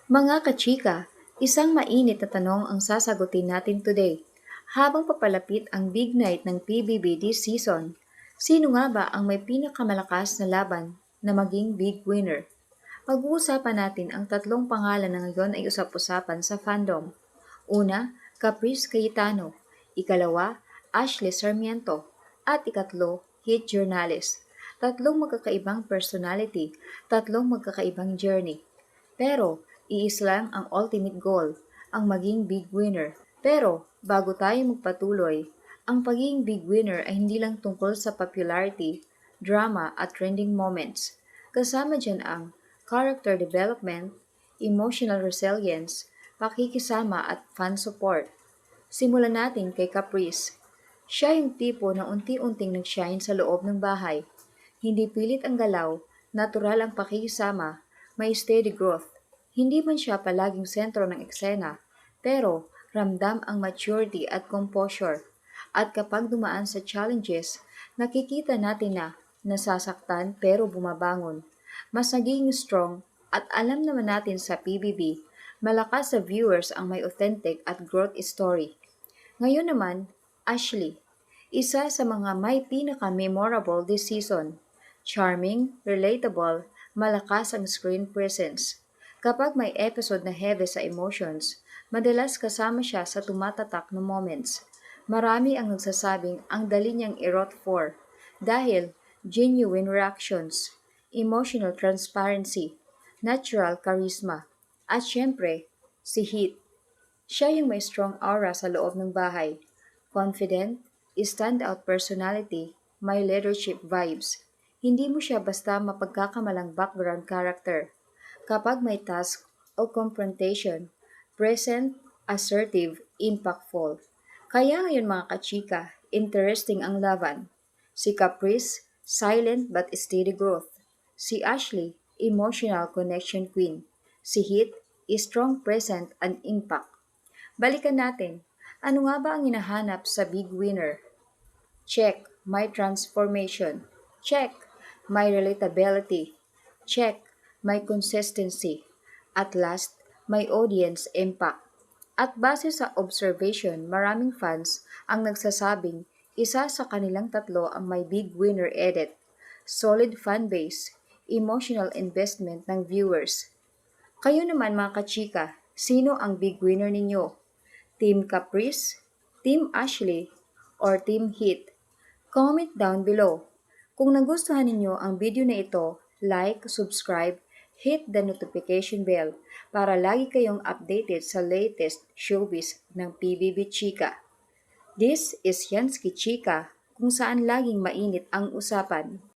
Mga kachika, isang mainit na tanong ang sasagutin natin today. Habang papalapit ang big night ng PBB this season, sino nga ba ang may pinakamalakas na laban na maging big winner? Pag-uusapan natin ang tatlong pangalan na ngayon ay usap-usapan sa fandom. Una, Caprice Cayetano. Ikalawa, Ashley Sarmiento. At ikatlo, Hit Journalist. Tatlong magkakaibang personality, tatlong magkakaibang journey. Pero, iisa lang ang ultimate goal, ang maging big winner. Pero, bago tayo magpatuloy, ang pagiging big winner ay hindi lang tungkol sa popularity, drama at trending moments. Kasama dyan ang character development, emotional resilience, pakikisama at fan support. Simulan natin kay Caprice. Siya yung tipo na unti-unting nag-shine sa loob ng bahay. Hindi pilit ang galaw, natural ang pakikisama, may steady growth. Hindi man siya palaging sentro ng eksena, pero ramdam ang maturity at composure. At kapag dumaan sa challenges, nakikita natin na nasasaktan pero bumabangon. Mas naging strong at alam naman natin sa PBB, malakas sa viewers ang may authentic at growth story. Ngayon naman, Ashley, isa sa mga may pinaka-memorable this season. Charming, relatable, malakas ang screen presence. Kapag may episode na heavy sa emotions, madalas kasama siya sa tumatatak na moments. Marami ang nagsasabing ang dali niyang i-root for dahil genuine reactions, emotional transparency, natural charisma, at syempre, si Heat. Siya yung may strong aura sa loob ng bahay. Confident, stand-out personality, may leadership vibes. Hindi mo siya basta mapagkakamalang background character. Kapag may task o confrontation, present, assertive, impactful. Kaya ngayon mga kachika, interesting ang laban. Si Caprice, silent but steady growth. Si Ashley, emotional connection queen. Si Hit, strong present and impact. Balikan natin, ano nga ba ang hinahanap sa big winner? Check, may transformation. Check, may relatability. Check, may consistency. At last, may audience impact. At base sa observation, maraming fans ang nagsasabing isa sa kanilang tatlo ang may big winner edit. Solid fan base, emotional investment ng viewers. Kayo naman mga kachika, sino ang big winner ninyo? Team Caprice, Team Ashley, or Team Heat? Comment down below. Kung nagustuhan ninyo ang video na ito, like, subscribe, hit the notification bell para lagi kayong updated sa latest showbiz ng PBB Chika. This is Yansky Chika, kung saan laging mainit ang usapan.